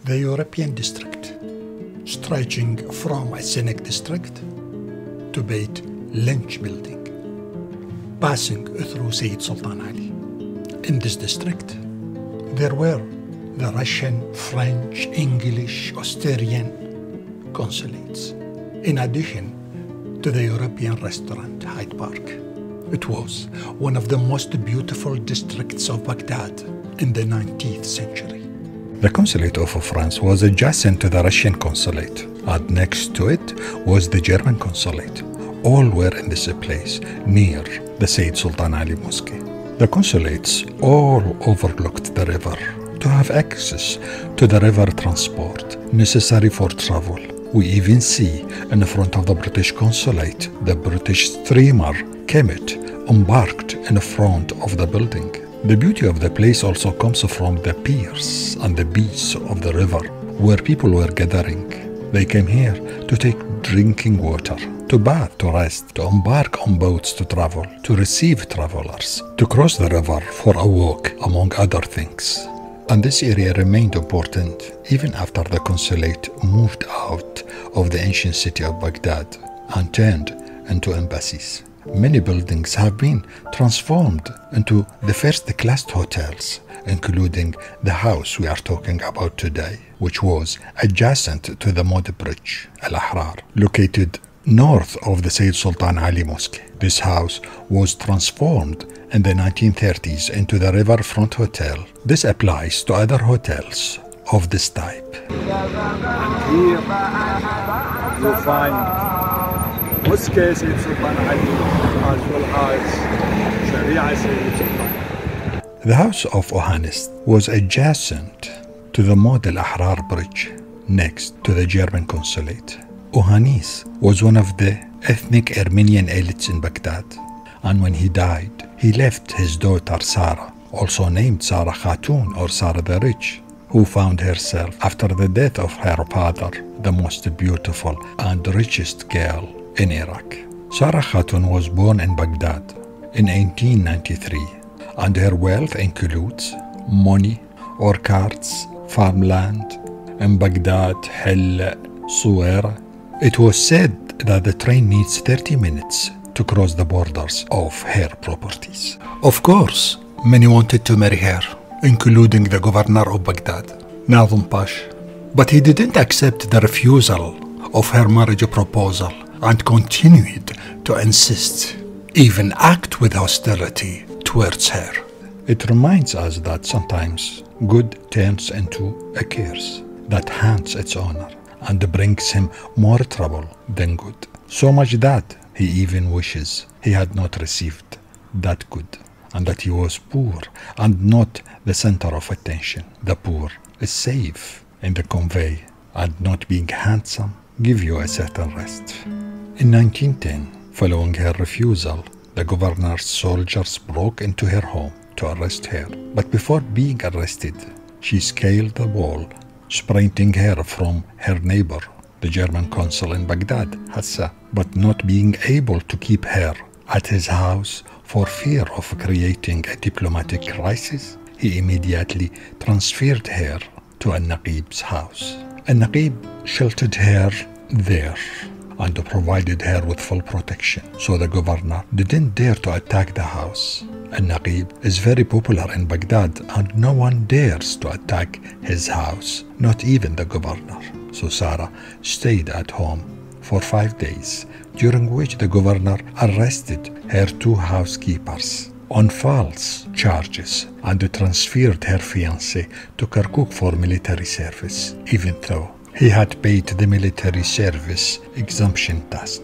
The European district, stretching from a scenic district to Beit Lynch building, passing through Sayyid Sultan Ali. In this district, there were the Russian, French, English, Austrian consulates, in addition to the European restaurant Hyde Park. It was one of the most beautiful districts of Baghdad in the 19th century. The consulate of France was adjacent to the Russian consulate, and next to it was the German consulate. All were in this place, near the Sayyid Sultan Ali Mosque. The consulates all overlooked the river to have access to the river transport necessary for travel. We even see in front of the British consulate, the British steamer Kemet embarked in front of the building. The beauty of the place also comes from the piers and the beach of the river where people were gathering. They came here to take drinking water, to bath, to rest, to embark on boats to travel, to receive travelers, to cross the river for a walk, among other things. And this area remained important even after the consulate moved out of the ancient city of Baghdad and turned into embassies. Many buildings have been transformed into the first-class hotels, including the house we are talking about today, which was adjacent to the mud bridge, Al-Ahrar, located north of the Sayyid Sultan Ali Mosque. This house was transformed in the 1930s into the Riverfront Hotel. This applies to other hotels of this type. And here you'll find Mosque Sayyid Sultan Ali as well as Sharia Sayyid Sultan. The house of Ohanis was adjacent to the Model Ahrar Bridge, next to the German consulate. Ohanis was one of the ethnic Armenian elites in Baghdad, and when he died, he left his daughter Sara, also named Sara Khatoon or Sara the Rich, who found herself after the death of her father the most beautiful and richest girl in Iraq. Sara Khatoon was born in Baghdad in 1893, and her wealth includes money, orchards, farmland in Baghdad, Hilla, Suwera. It was said that the train needs 30 minutes to cross the borders of her properties. Of course, many wanted to marry her, including the governor of Baghdad, Nazim Pasha. But he didn't accept the refusal of her marriage proposal and continued to insist, even act with hostility towards her. It reminds us that sometimes good turns into a curse that haunts its owner and brings him more trouble than good. So much that he even wishes he had not received that good, and that he was poor and not the center of attention. The poor is safe in the convey, and not being handsome give you a certain rest. In 1910, following her refusal, the governor's soldiers broke into her home to arrest her. But before being arrested, she scaled the wall, sprinting her from her neighbor, the German consul in Baghdad, Hassa, but not being able to keep her at his house for fear of creating a diplomatic crisis, he immediately transferred her to Al-Naqib's house. Al-Naqib sheltered her there and provided her with full protection, so the governor didn't dare to attack the house. Al-Naqib is very popular in Baghdad, and no one dares to attack his house, not even the governor. So Sara stayed at home for 5 days, during which the governor arrested her 2 housekeepers on false charges and transferred her fiancé to Kirkuk for military service, even though he had paid the military service exemption tax.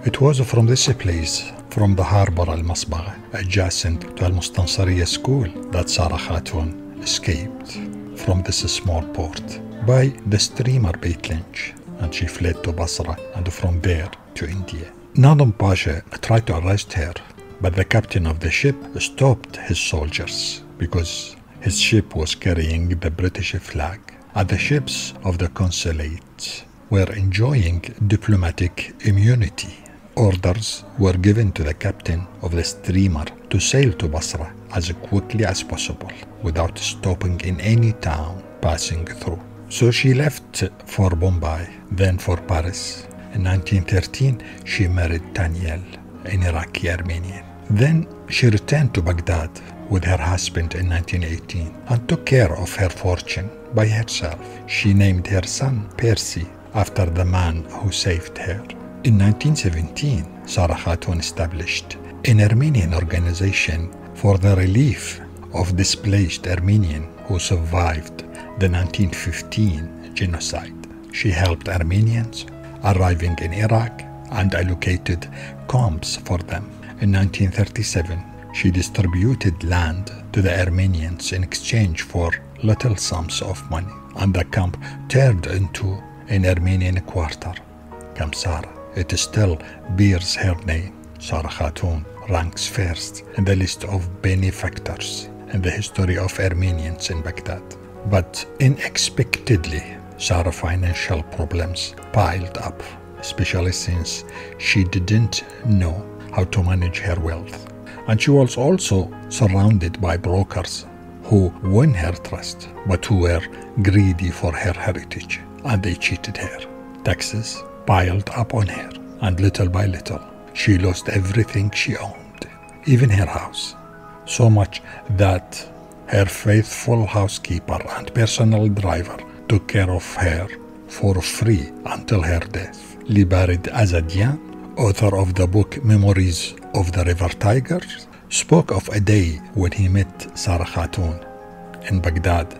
It was from this place, from the harbor Al-Masbagha, adjacent to Al-Mustansariya school, that Sara Khatoon escaped from this small port by the steamer Beit Lynch, and she fled to Basra and from there to India. Nazim Pasha tried to arrest her, but the captain of the ship stopped his soldiers because his ship was carrying the British flag, and the ships of the consulate were enjoying diplomatic immunity. Orders were given to the captain of the steamer to sail to Basra as quickly as possible without stopping in any town passing through. So she left for Bombay, then for Paris. In 1913, she married Daniel, an Iraqi Armenian. Then she returned to Baghdad with her husband in 1918 and took care of her fortune by herself. She named her son Percy after the man who saved her. In 1917, Sara Khatoon established an Armenian organization for the relief of displaced Armenians who survived the 1915 genocide. She helped Armenians arriving in Iraq and allocated camps for them. In 1937, she distributed land to the Armenians in exchange for little sums of money, and the camp turned into an Armenian quarter, Camp Sara. It still bears her name. Sara Khatoon ranks first in the list of benefactors in the history of Armenians in Baghdad. But unexpectedly, Sara's financial problems piled up, especially since she didn't know how to manage her wealth. And she was also surrounded by brokers who won her trust, but who were greedy for her heritage, and they cheated her. Taxes piled up on her, and little by little, she lost everything she owned, even her house. So much that her faithful housekeeper and personal driver took care of her for free until her death. Libarid Azadian, author of the book Memories of the River Tigers, spoke of a day when he met Sara Khatoon in Baghdad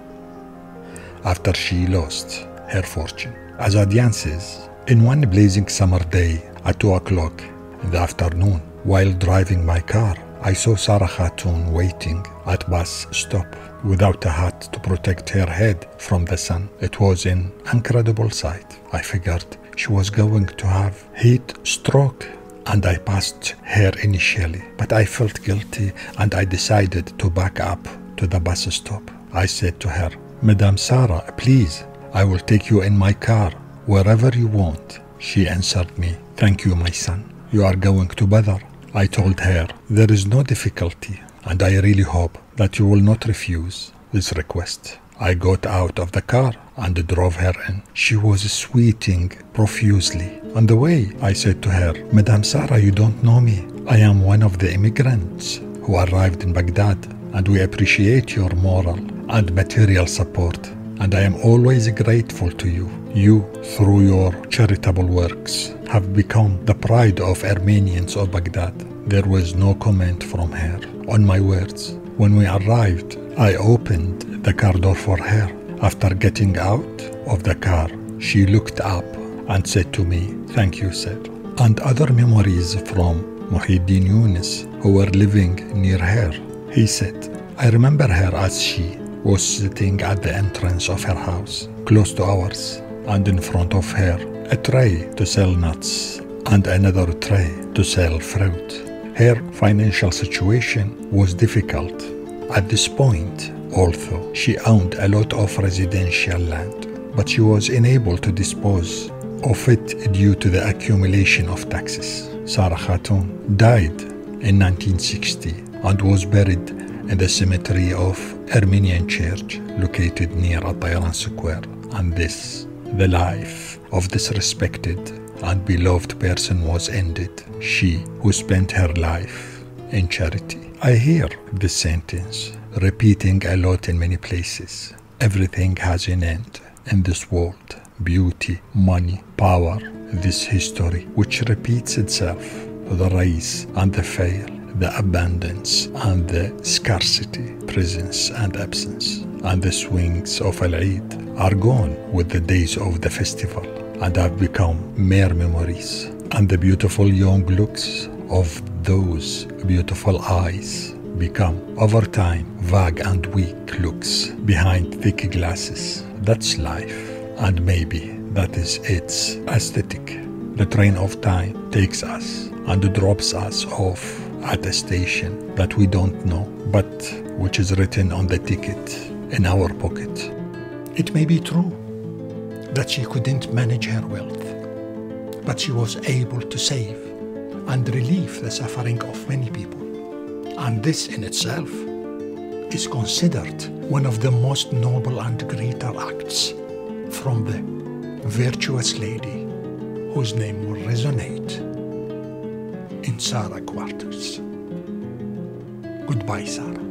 after she lost her fortune. Azadian says, in one blazing summer day at 2 o'clock in the afternoon, while driving my car, I saw Sara Khatoon waiting at bus stop without a hat to protect her head from the sun. It was an incredible sight. I figured she was going to have heat stroke, and I passed her initially, but I felt guilty and I decided to back up to the bus stop. I said to her, Madame Sara, please, I will take you in my car wherever you want. She answered me, thank you, my son. You are going to Badr. I told her, there is no difficulty, and I really hope that you will not refuse this request. I got out of the car and drove her in. She was sweating profusely. On the way, I said to her, Madame Sara, you don't know me. I am one of the immigrants who arrived in Baghdad, and we appreciate your moral and material support, and I am always grateful to you. You, through your charitable works, have become the pride of Armenians of Baghdad. There was no comment from her on my words. When we arrived, I opened the car door for her. After getting out of the car, she looked up and said to me, thank you, sir. And other memories from Muhyiddin Yunus, who were living near her. He said, I remember her as she was sitting at the entrance of her house, close to ours, and in front of her, a tray to sell nuts and another tray to sell fruit. Her financial situation was difficult at this point, although she owned a lot of residential land, but she was unable to dispose of it due to the accumulation of taxes. Sara Khatoon died in 1960 and was buried in the cemetery of Armenian Church located near At-Tayran Square. And this, the life of this respected and beloved person was ended. She who spent her life in charity. I hear this sentence repeating a lot in many places. Everything has an end in this world. Beauty, money, power, this history which repeats itself. The rise and the fall, the abundance and the scarcity, presence and absence, and the swings of Al-Eid are gone with the days of the festival and have become mere memories. And the beautiful young looks of those beautiful eyes become, over time, vague and weak looks behind thick glasses. That's life, and maybe that is its aesthetic. The train of time takes us and drops us off at a station that we don't know, but which is written on the ticket in our pocket. It may be true that she couldn't manage her wealth, but she was able to save and relieve the suffering of many people. And this in itself is considered one of the most noble and greater acts from the virtuous lady whose name will resonate in Sara quarters. Goodbye, Sara.